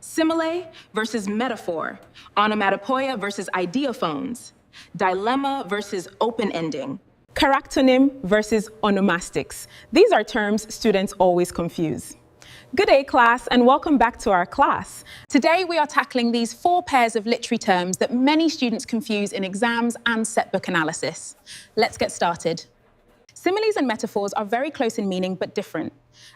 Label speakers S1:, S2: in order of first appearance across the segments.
S1: Simile versus metaphor, onomatopoeia versus ideophones, dilemma versus open-ending, charactonym versus onomastics. These are terms students always confuse. Good day, class, and welcome back to our class. Today, we are tackling these 4 pairs of literary terms that many students confuse in exams and set book analysis. Let's get started. Similes and metaphors are very close in meaning, but different.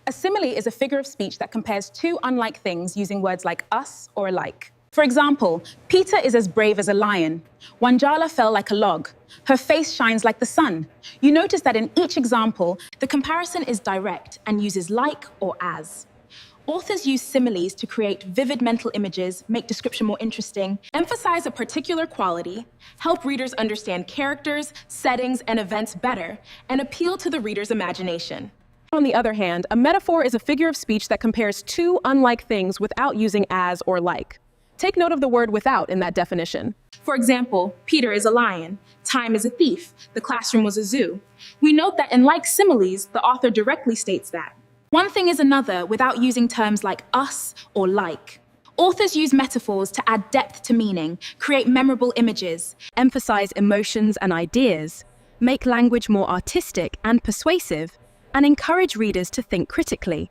S1: A simile is a figure of speech that compares 2 unlike things using words like us or alike. For example, Peter is as brave as a lion. Wanjala fell like a log. Her face shines like the sun. You notice that in each example, the comparison is direct and uses like or as. Authors use similes to create vivid mental images, make description more interesting, emphasize a particular quality, help readers understand characters, settings, and events better, and appeal to the reader's imagination. On the other hand, a metaphor is a figure of speech that compares 2 unlike things without using as or like. Take note of the word without in that definition. For example, Peter is a lion, time is a thief, the classroom was a zoo. We note that in like similes, the author directly states that. One thing is another without using terms like us or like. Authors use metaphors to add depth to meaning, create memorable images,
S2: emphasize emotions and ideas, make language more artistic and persuasive, and encourage readers to think critically.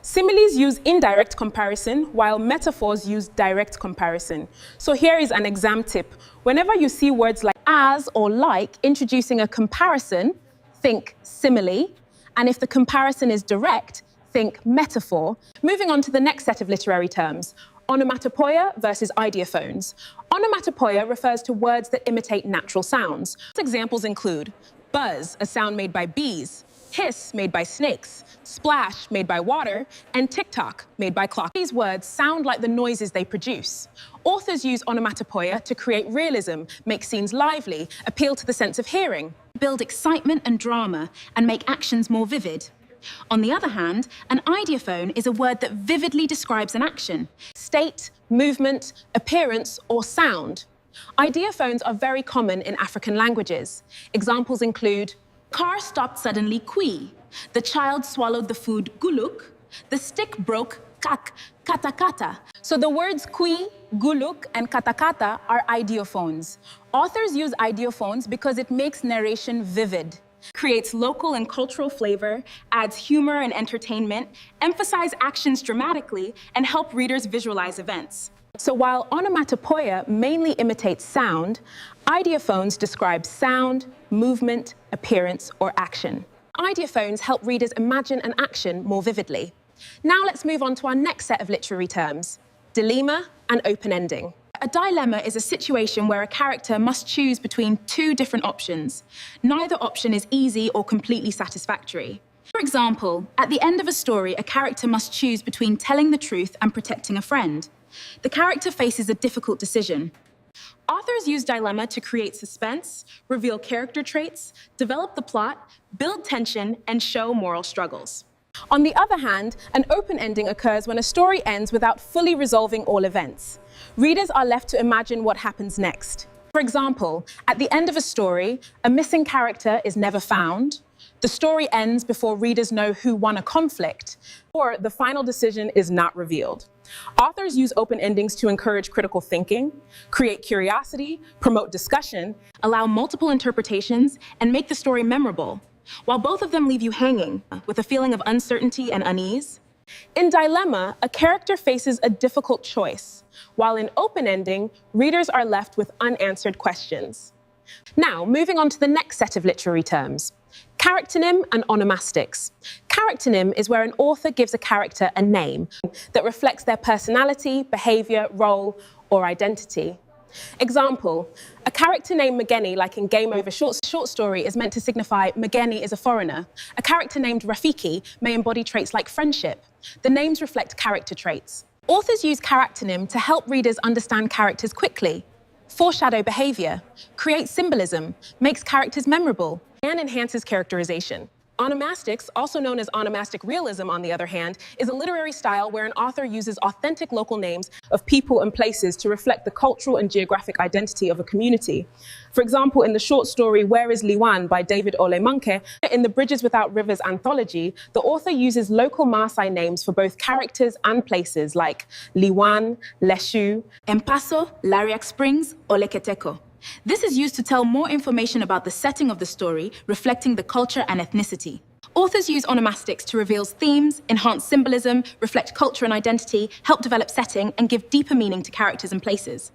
S1: Similes use indirect comparison, while metaphors use direct comparison. So here is an exam tip. Whenever you see words like as or like introducing a comparison, think simile. And if the comparison is direct, think metaphor. Moving on to the next set of literary terms, onomatopoeia versus ideophones. Onomatopoeia refers to words that imitate natural sounds. Examples include buzz, a sound made by bees, hiss, made by snakes, splash, made by water, and tick-tock, made by clock. These words sound like the noises they produce. Authors use onomatopoeia to create realism, make scenes lively, appeal to the sense of hearing, build excitement and drama, and make actions more vivid. On the other hand, an ideophone is a word that vividly describes an action, state, movement, appearance, or sound. Ideophones are very common in African languages. Examples include car stopped suddenly, kui. The child swallowed the food, guluk. The stick broke, kak, katakata. So the words kui, guluk, and katakata are ideophones. Authors use ideophones because it makes narration vivid, creates local and cultural flavor, adds humor and entertainment, emphasize actions dramatically, and help readers visualize events. So while onomatopoeia mainly imitates sound, ideophones describe sound, movement, appearance, or action. Ideophones help readers imagine an action more vividly. Now let's move on to our next set of literary terms, dilemma and open-ending. A dilemma is a situation where a character must choose between 2 different options. Neither option is easy or completely satisfactory. For example, at the end of a story, a character must choose between telling the truth and protecting a friend. The character faces a difficult decision. Authors use dilemma to create suspense, reveal character traits, develop the plot, build tension, and show moral struggles. On the other hand, an open ending occurs when a story ends without fully resolving all events. Readers are left to imagine what happens next. For example, at the end of a story, a missing character is never found, the story ends before readers know who won a conflict, or the final decision is not revealed. Authors use open endings to encourage critical thinking, create curiosity, promote discussion, allow multiple interpretations, and make the story memorable, while both of them leave you hanging with a feeling of uncertainty and unease. In dilemma, a character faces a difficult choice, while in open ending, readers are left with unanswered questions. Now, moving on to the next set of literary terms, charactonym and onomastics. Charactonym is where an author gives a character a name that reflects their personality, behavior, role, or identity. Example, a character named Mageni, like in Game Over short story, is meant to signify Mageni is a foreigner. A character named Rafiki may embody traits like friendship. The names reflect character traits. Authors use charactonym to help readers understand characters quickly, foreshadow behavior, create symbolism, makes characters memorable, and enhances characterization. Onomastics, also known as onomastic realism, on the other hand, is a literary style where an author uses authentic local names of people and places to reflect the cultural and geographic identity of a community. For example, in the short story Where is Liwan by David Olemanke, in the Bridges Without Rivers anthology, the author uses local Maasai names for both characters and places like Liwan, Leshu,
S3: Empaso, Lariak Springs, or Leketeko. This is used to tell more information about the setting of the story, reflecting the culture and ethnicity. Authors use onomastics to reveal themes, enhance symbolism, reflect culture and identity, help develop setting, and give deeper meaning to characters and places.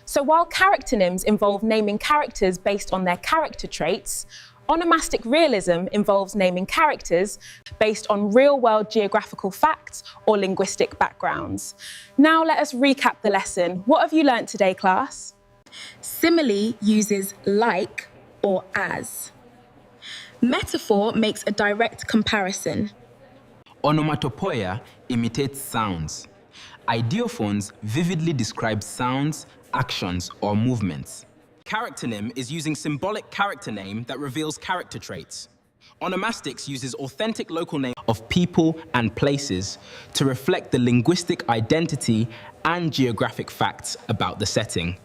S1: So while charactonyms involve naming characters based on their character traits, onomastic realism involves naming characters based on real-world geographical facts or linguistic backgrounds. Now let us recap the lesson. What have you learnt today, class?
S3: Simile uses like or as. Metaphor makes a direct comparison.
S4: Onomatopoeia imitates sounds. Ideophones vividly describe sounds, actions, or movements. Charactonym is using symbolic character name that reveals character traits. Onomastics uses authentic local names of people and places to reflect the linguistic identity and geographic facts about the setting.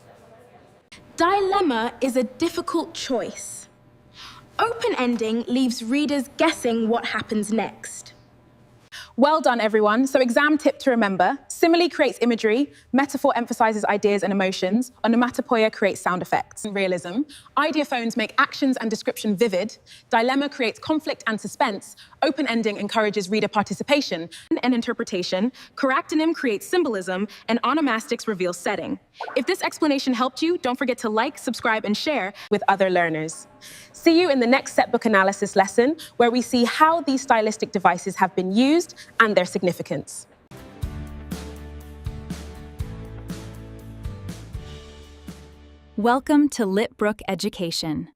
S3: Dilemma is a difficult choice. Open-ending leaves readers guessing what happens next.
S1: Well done, everyone. So exam tip to remember: simile creates imagery, metaphor emphasizes ideas and emotions, onomatopoeia creates sound effects and realism, ideophones make actions and description vivid, dilemma creates conflict and suspense, open ending encourages reader participation and interpretation, charactonym creates symbolism, and onomastics reveals setting. If this explanation helped you, don't forget to like, subscribe, and share with other learners. See you in the next set book analysis lesson, where we see how these stylistic devices have been used and their significance.
S2: Welcome to Litbrook Education.